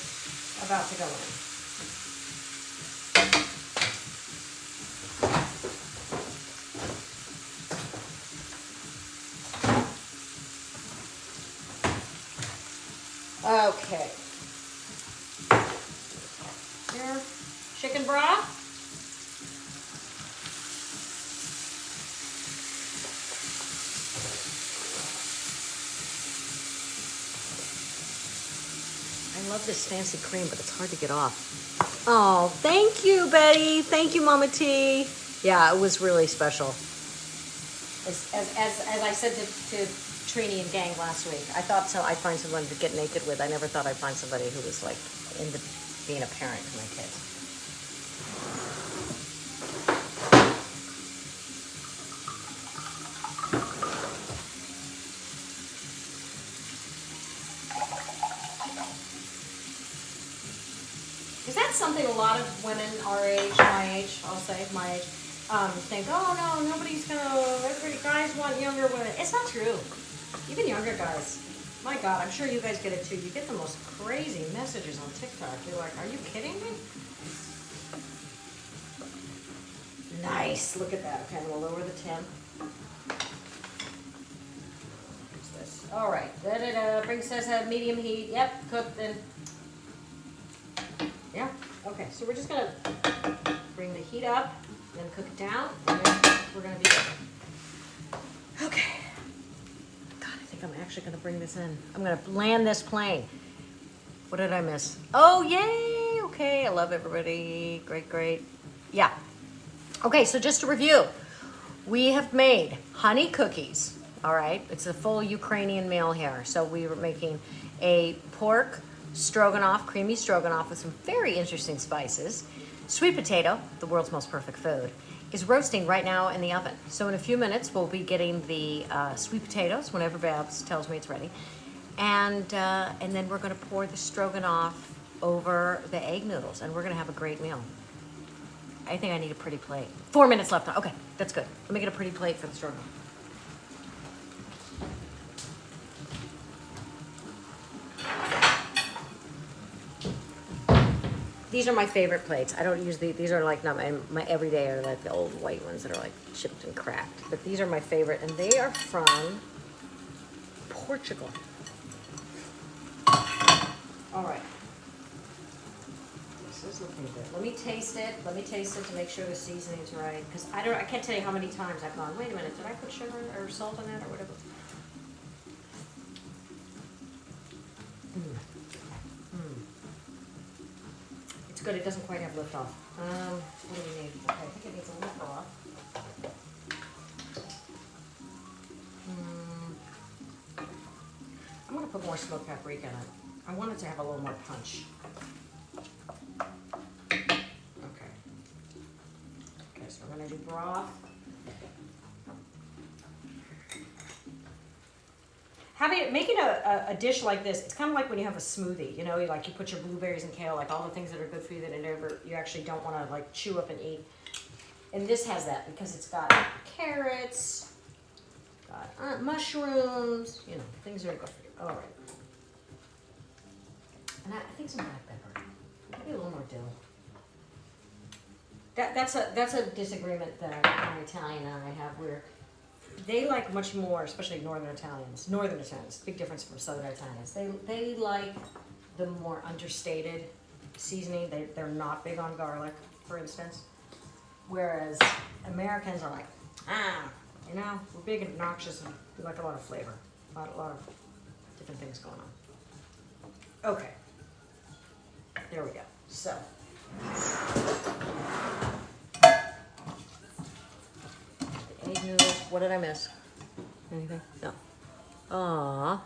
about to go in. Okay. Here, chicken broth. I love this fancy cream, but it's hard to get off. Oh, thank you, Betty. Thank you, Mama T. Yeah, it was really special. As I said to Trini and gang last week, I thought I'd find someone to get naked with. I never thought I'd find somebody who was like into being a parent to my kids. something a lot of women our age, my age, I'll say my age, think, oh no, everybody, guys want younger women. It's not true. Even younger guys. My God, I'm sure you guys get it too. You get the most crazy messages on TikTok. You're like, are you kidding me? Nice, look at that. Okay, I'm gonna lower the temp. What's this? All right, bring says medium heat. Yep, cooked then. Yeah, okay, so we're just gonna bring the heat up, then cook it down, and then we're gonna be good. Okay. God, I think I'm actually gonna bring this in. I'm gonna land this plane. What did I miss? Oh, yay, okay, I love everybody. Great, great. Yeah. Okay, so just to review, we have made honey cookies, all right? It's a full Ukrainian meal here. So we were making a pork stroganoff, creamy stroganoff with some very interesting spices. Sweet potato, the world's most perfect food, is roasting right now in the oven. So in a few minutes, we'll be getting the sweet potatoes whenever Babs tells me it's ready. And then we're gonna pour the stroganoff over the egg noodles, and we're gonna have a great meal. I think I need a pretty plate. 4 minutes left. Okay, that's good. Let me get a pretty plate for the stroganoff. These are my favorite plates. I don't use these are like not my everyday, are like the old white ones that are like chipped and cracked. But these are my favorite, and they are from Portugal. All right. This is looking good. Let me taste it. Let me taste it to make sure the seasoning's right. Because I can't tell you how many times I've gone, wait a minute, did I put sugar or salt in that or whatever? It's good. It doesn't quite have lift off. What do we need? Okay, I think it needs a lift off. I'm going to put more smoked paprika in it. I want it to have a little more punch. Okay. Okay, so we're going to do broth. Making a dish like this, it's kind of like when you have a smoothie, you know, you put your blueberries and kale, like all the things that are good for you that you actually don't want to like chew up and eat. And this has that because it's got carrots, got mushrooms, you know, things that are good for you. All right. And I think some black pepper, maybe a little more dill. That's a disagreement that my Italian and I have, where they like much more, especially Northern Italians, big difference from Southern Italians. They like the more understated seasoning. They're not big on garlic, for instance. Whereas Americans are like, you know, we're big and obnoxious and we like a lot of flavor. A lot of different things going on. Okay. There we go. So. Egg noodles. What did I miss? Anything? No. Aww.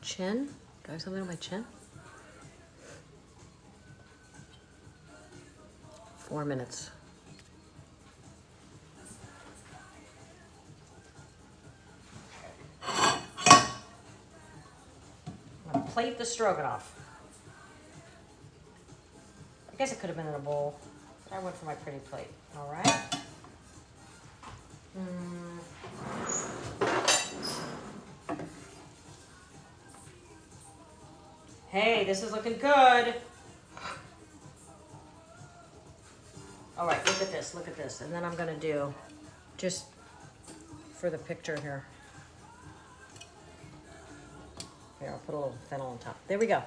Chin? Do I have something on my chin? 4 minutes. I'm gonna plate the stroganoff. I guess it could have been in a bowl, but I went for my pretty plate. All right. Hey, this is looking good. All right, look at this. And then I'm gonna do, just for the picture here. Here, I'll put a little fennel on top. There we go.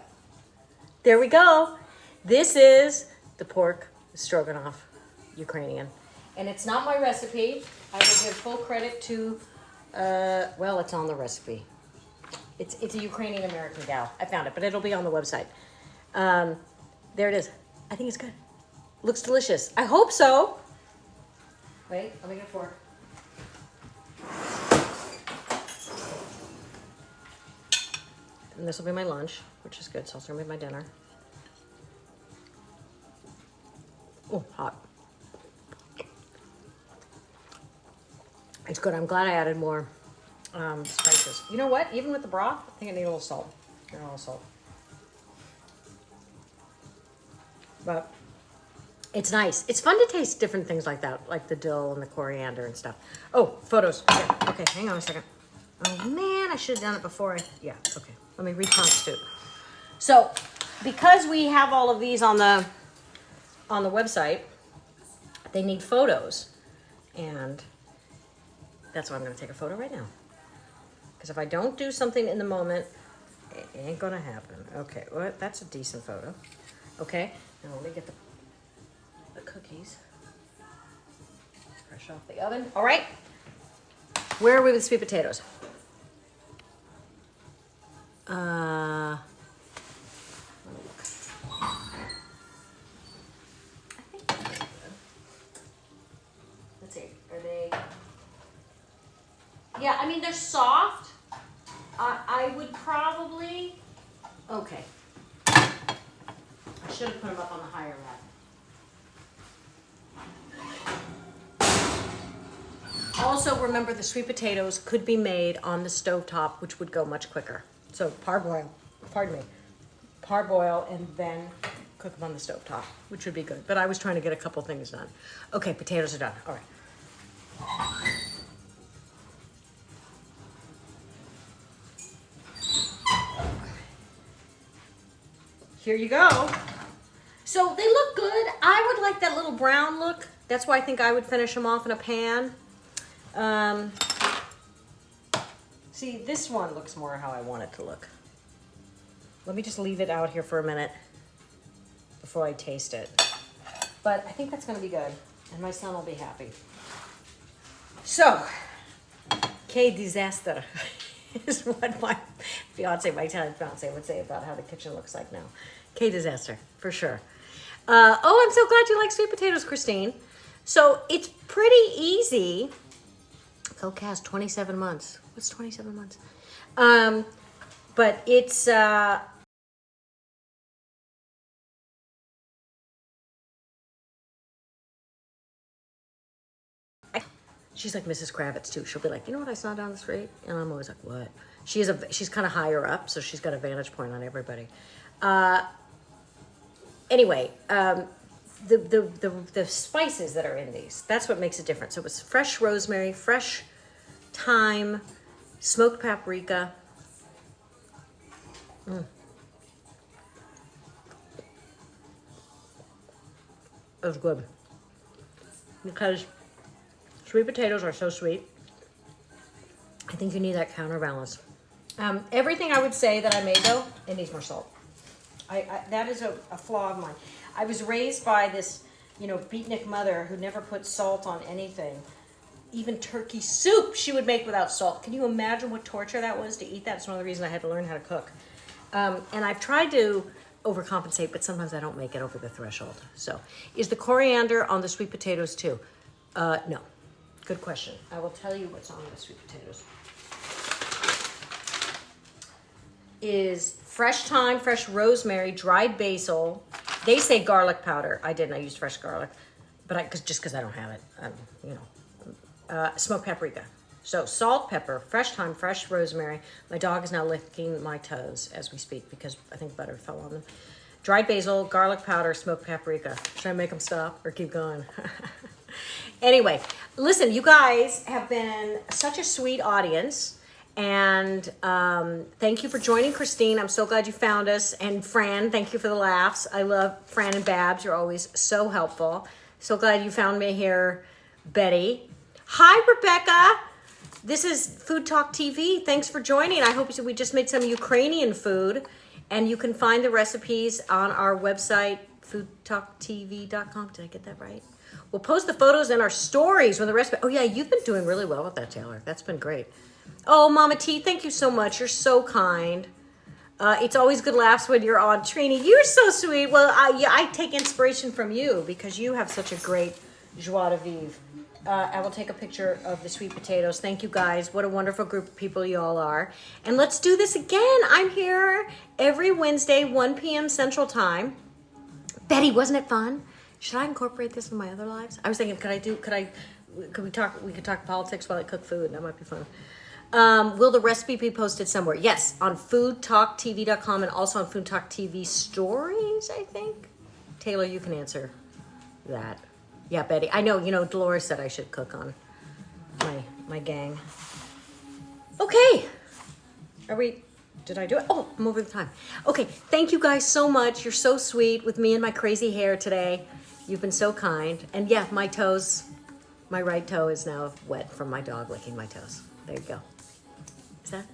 There we go. This is the pork stroganoff Ukrainian. And it's not my recipe. I will give full credit to, well, it's on the recipe. It's a Ukrainian American gal. I found it, but it'll be on the website. There it is. I think it's good. Looks delicious. I hope so. Wait, let me get a fork. And this will be my lunch, which is good, so I'll start with my dinner. Oh, hot. It's good. I'm glad I added more spices. You know what? Even with the broth, I think I need a little salt. But It's nice. It's fun to taste different things like that, like the dill and the coriander and stuff. Oh, photos. Okay, hang on a second. Oh man, I should have done it before yeah, okay. Let me reconstitute. So, because we have all of these on the website, they need photos. And that's why I'm gonna take a photo right now. Because if I don't do something in the moment, it ain't gonna happen. Okay, well, that's a decent photo. Okay, now let me get the cookies fresh off the oven. All right, where are we with sweet potatoes? I think they're pretty good. Let's see, are they? Yeah, I mean, they're soft. I would probably, okay. I should have put them up on the higher rack. Also, remember the sweet potatoes could be made on the stovetop, which would go much quicker. So parboil, parboil and then cook them on the stovetop, which would be good. But I was trying to get a couple things done. Okay, potatoes are done. All right. Here you go. So they look good. I would like that little brown look. That's why I think I would finish them off in a pan. See, this one looks more how I want it to look. Let me just leave it out here for a minute before I taste it. But I think that's gonna be good, and my son will be happy. So, que disaster is what my fiance, my Italian fiance, would say about how the kitchen looks like now. Que disaster, for sure. Oh, I'm so glad you like sweet potatoes, Christine. So it's pretty easy. CoCast 27 months. What's 27 months? But it's she's like Mrs. Kravitz too. She'll be like, you know what I saw down the street? And I'm always like, what? She's kind of higher up, so she's got a vantage point on everybody. Anyway, the spices that are in these, that's what makes a difference. So it was fresh rosemary, fresh thyme, smoked paprika. It was good. Because sweet potatoes are so sweet. I think you need that counterbalance. Everything I would say that I made though, it needs more salt. That is a flaw of mine. I was raised by this, beatnik mother who never put salt on anything. Even turkey soup she would make without salt. Can you imagine what torture that was to eat that? It's one of the reasons I had to learn how to cook. And I've tried to overcompensate, but sometimes I don't make it over the threshold. So, is the coriander on the sweet potatoes too? No. Good question. I will tell you what's on the sweet potatoes. Is fresh thyme, fresh rosemary, dried basil. They say garlic powder. I didn't. I used fresh garlic, but just because I don't have it. Smoked paprika. So salt, pepper, fresh thyme, fresh rosemary. My dog is now licking my toes as we speak because I think butter fell on them. Dried basil, garlic powder, smoked paprika. Should I make them stop or keep going? Anyway, listen, you guys have been such a sweet audience. And thank you for joining, Christine. I'm so glad you found us. And Fran, thank you for the laughs. I love Fran and Babs. You're always so helpful. So glad you found me here, Betty. Hi, Rebecca. This is Food Talk TV. Thanks for joining. I hope we just made some Ukrainian food. And you can find the recipes on our website, foodtalktv.com. Did I get that right? We'll post the photos in our stories when the recipe. Oh, yeah, you've been doing really well with that, Taylor. That's been great. Oh, Mama T, thank you so much. You're so kind. It's always good laughs when you're on. Trini, you're so sweet. Well, I take inspiration from you because you have such a great joie de vivre. I will take a picture of the sweet potatoes. Thank you, guys. What a wonderful group of people you all are. And let's do this again. I'm here every Wednesday, 1 p.m. Central Time. Betty, wasn't it fun? Should I incorporate this in my other lives? I was thinking, could we talk politics while I cook food? That might be fun. Will the recipe be posted somewhere? Yes, on foodtalktv.com and also on Food Talk TV stories, I think. Taylor, you can answer that. Yeah, Betty. I know, you know, Dolores said I should cook on my gang. Okay. Did I do it? Oh, I'm over the time. Okay, thank you guys so much. You're so sweet with me and my crazy hair today. You've been so kind. And yeah, my toes, my right toe is now wet from my dog licking my toes. There you go.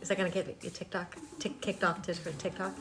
Is that gonna get you kicked off to TikTok?